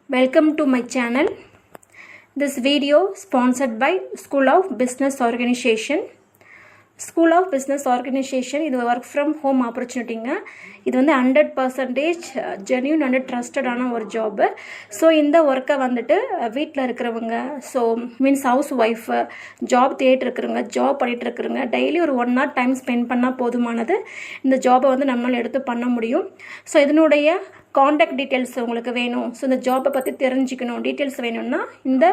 Welcome to my channel. This video sponsored by School of Business Organization. School of Business Organization இது work from home ஆப்பர்ச்சுனிட்டிங்க. இது வந்து 100% genuine and ட்ரஸ்டடான ஒரு job. So இந்த ஒர்க்கை வந்துட்டு வீட்டில் இருக்கிறவங்க, so means house wife, job தேடிட்டு இருக்கிறவங்க, ஜாப் பண்ணிகிட்டு இருக்கிறவங்க டெய்லி ஒரு 1 hour டைம் ஸ்பெண்ட் பண்ணால் போதுமானது. இந்த ஜாபை வந்து நம்மளால் எடுத்து பண்ண முடியும். ஸோ இதனுடைய காண்டாக்ட் டீட்டெயில்ஸ் உங்களுக்கு வேணும், ஸோ இந்த ஜாப்பை பற்றி தெரிஞ்சுக்கணும், டீட்டெயில்ஸ் வேணும்னா இந்த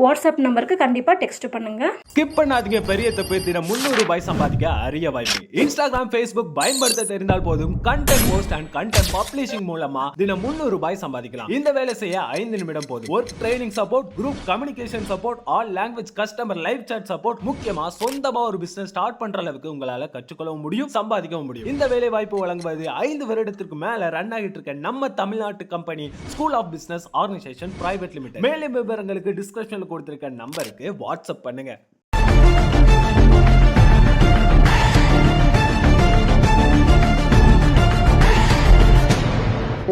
வாட்ஸ்அப் நம்பருக்கு கண்டிப்பாக டெக்ஸ்ட் பண்ணுங்க. ஸ்கிப் பண்ணாதீங்க. பெரிய தப்பு தினம் 300 ரூபாய் சம்பாதிக்க அரிய வாய்ப்பு. இன்ஸ்டாகிராம், ஃபேஸ்புக் பயன்படுத்த தெரிந்தால் போதும் content post and content publishing மூலமா தினம் 300 ரூபாய் சம்பாதிக்கலாம். இந்த வேலை செய்ய 5 நிமிடம் போதும். Work training support, group communication support, all language customer live chat support, முக்கியமா சொந்தமா ஒரு பிசினஸ் ஸ்டார்ட் பண்ற அளவுக்கு உங்களால கற்றுக்கொள்ளவும் முடியும், சம்பாதிக்கவும் முடியும். இந்த வேலை வாய்ப்பு வழங்குவது 5 வருடத்திற்கு மேல ரன் ஆகிட்டு இருக்க நம்ம தமிழ்நாட்டு company school of business organisation private limited. மேலும் விவரங்களுக்கு டிஸ்கிரிப்ஷன்ல கொடுத்திருக்க நம்பருக்கு வாட்ஸ்அப் பண்ணுங்க.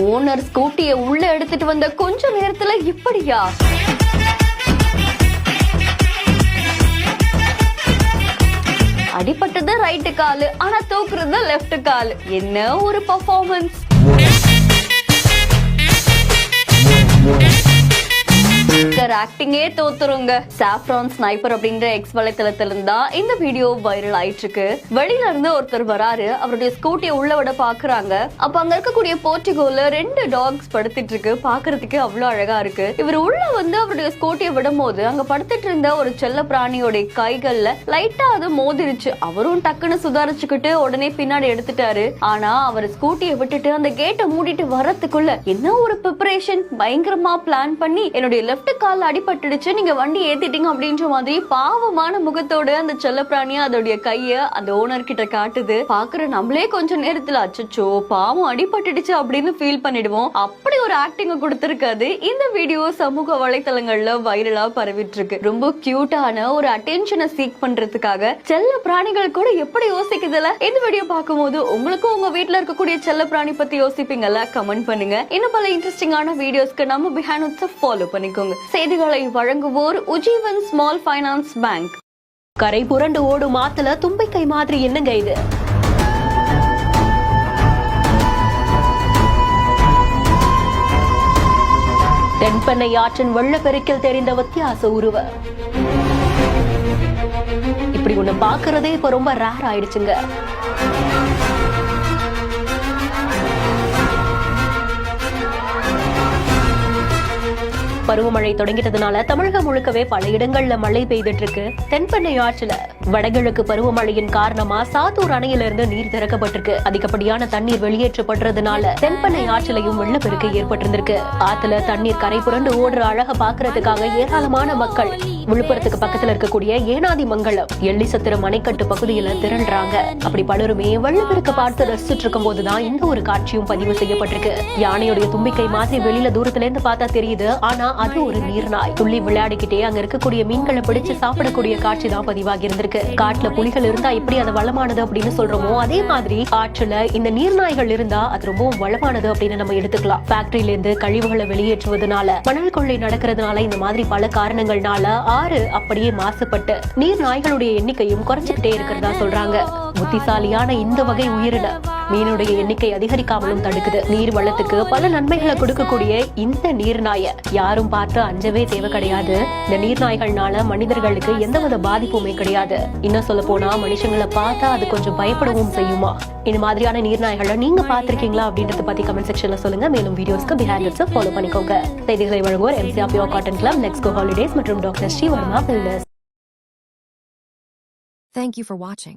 ஓனர் ஸ்கூட்டியை உள்ள எடுத்துட்டு வந்த கொஞ்ச நேரத்துல இப்படியா? அடிபட்டது ரைட்டு காலு, ஆனா தூக்குறது லெஃப்ட் காலு. என்ன ஒரு பெர்ஃபார்மன்ஸ்! ஆக்டிங்கே தோத்துருங்க. சாஃப்ரான் ஸ்னைப்பர் அப்படின்ற எக்ஸ் வலைத்தளத்துல இருந்தா இந்த வீடியோ வைரல் ஆயிட்டு இருக்கு. வெளியில இருந்து ஒருத்தர் வராரு, அவருடைய ஸ்கூட்டியை உள்ள விட பாக்குறாங்க. அப்ப அங்க இருக்கக்கூடிய போர்ட்டிகோல 2 டாக்ஸ் படுத்துட்டு இருக்கு. பாக்குறதுக்கு அவ்வளவு அழகா இருக்கு. இவர் உள்ள வந்து அவருடைய ஸ்கூட்டியை விடும் போது அங்க படுத்துட்டு இருந்த ஒரு செல்ல பிராணியோட கைகள்ல லைட்டா அது மோதிருச்சு. அவரும் டக்குன்னு சுதாரிச்சுக்கிட்டு உடனே பின்னாடி எடுத்துட்டாரு. ஆனா அவர் ஸ்கூட்டியை விட்டுட்டு அந்த கேட்டை மூடிட்டு வரதுக்குள்ள என்ன ஒரு ப்ரிப்பரேஷன்! பயங்கரமா பிளான் பண்ணி என்னுடைய லெஃப்ட் கால் அடிபட்டுடுச்சு, நீங்க வண்டி ஏத்திட்டீங்க அப்படின்ற மாதிரி பாவமான முகத்தோட அந்த செல்லப்பிராணியா அதோடைய கைய அந்த ஓனர் கிட்ட காட்டுது. பாக்குற நம்மளே கொஞ்ச நேரத்துல அச்சச்சோ பாவம் அடிபட்டுடுச்சு அப்படின்னு ஃபீல் பண்ணிடுவோம். அப்படி ஒரு ஆக்டிங் கொடுத்திருக்காது. இந்த வீடியோ சமூக வலைத்தளங்கள்ல வைரலா பரவிட்டு இருக்கு. ரொம்ப கியூட்டான ஒரு அட்டென்ஷனை சீக் பண்றதுக்காக செல்ல பிராணிகள் கூட எப்படி யோசிக்குதுல. இந்த வீடியோ பார்க்கும் போது உங்களுக்கும் உங்க வீட்டுல இருக்கக்கூடிய செல்ல பிராணி பத்தி யோசிப்பீங்கல்ல? கமெண்ட் பண்ணுங்க. இன்னும் பல இன்ட்ரெஸ்டிங்கான வீடியோஸ்க்கு நம்ம பிஹைண்ட் ஃபாலோ பண்ணிக்கோங்க. செய்திகளை வழங்குவோர் உஜீவன் ஸ்மால் ஃபைனான்ஸ் பேங்க். கரை புரண்டு ஓடும் ஆத்துல தும்பிக்கை மாதிரி என்னங்க இது? தென்பெண்ணை ஆற்றின் வெள்ளப்பெருக்கில் தெரிந்த வித்தியாச உருவ. இப்படி ஒண்ணு பாக்குறதே இப்ப ரொம்ப ரேர் ஆயிடுச்சுங்க. பருவமழை தொடங்கிட்டதுனால தமிழகம் முழுக்கவே பல இடங்கள்ல மழை பெய்துட்டு இருக்கு. தென்பெண்ணை ஆற்றுல வடகிழக்கு பருவமழையின் காரணமா சாத்தூர் அணையிலிருந்து நீர் திறக்கப்பட்டிருக்கு. அதிகப்படியான தண்ணீர் வெளியேற்றப்படுறதுனால தென்பெண்ணை ஆற்றிலையும் வெள்ளப்பெருக்கு ஏற்பட்டிருந்திருக்கு. ஆத்துல தண்ணீர் கரை புரண்டு ஓடுற அழக பாக்குறதுக்காக ஏராளமான மக்கள் விழுப்புரத்துக்கு பக்கத்துல இருக்கக்கூடிய ஏனாதி மங்கலம் எள்ளிசத்திரம் அணைக்கட்டு பகுதியில திரள்றாங்க. அப்படி பலருமே வெள்ளப்பெருக்க பார்த்து ரசிச்சுட்டு இருக்கும் போதுதான் இந்த ஒரு காட்சியும் பதிவு செய்யப்பட்டிருக்கு. யானையுடைய தும்பிக்கை மாதிரி வெளியில தூரத்துல இருந்து பார்த்தா தெரியுது, ஆனா அது ஒரு நீர்நாய். துள்ளி விளையாடிக்கிட்டே அங்க இருக்கக்கூடிய மீன்களை பிடிச்சு சாப்பிடக்கூடிய காட்சி தான் பதிவாகி இருந்திருக்கு. காட்டுல புலிகள் இருந்தா எப்படி அது வளமானது அப்படின்னு சொல்றோமோ, அதே மாதிரி ஆற்றுல இந்த நீர்நாய்கள் இருந்தா அது ரொம்ப வளமானது அப்படின்னு நம்ம எடுத்துக்கலாம். ஃபேக்டரியில இருந்து கழிவுகளை வெளியேற்றுவதனால, மணல் கொள்ளை நடக்கிறதுனால, இந்த மாதிரி பல காரணங்கள்னால ஆறு அப்படியே மாசுபட்டு நீர் நாய்களுடைய எண்ணிக்கையும் குறைஞ்சுக்கிட்டே இருக்கிறதா சொல்றாங்க. புத்திசாலியான இந்த வகை உயிரினம் மீனுடைய எண்ணிக்கை அதிகரிக்காமலும் தடுக்குது. நீர் வளத்துக்கு பல நன்மைகளை கொடுக்கக்கூடிய இந்த நீர்நாயை யாரும் பார்த்து அஞ்சவே தேவை கிடையாது. இந்த நீர்நாய்கள்னால மனிதர்களுக்கு எந்தவித பாதிப்புமே கிடையாது. இன்னும் சொல்ல போனா மனுஷங்களை பார்த்தா அது கொஞ்சம் பயப்படவும் செய்யுமா. இந்த மாதிரியான நீர்நாய்களை நீங்க பாத்திருக்கீங்களா அப்படின்றத பத்தி கமெண்ட் செக்ஷன்ல சொல்லுங்க. மேலும் வீடியோஸ்க்கு பிஹைண்ட் ஃபாலோ பண்ணிக்கோங்க. செய்திகளை வழங்குவோர் MCR pure cotton club, next go holidays மற்றும் doctor Srivarma wellness. Thank you for watching.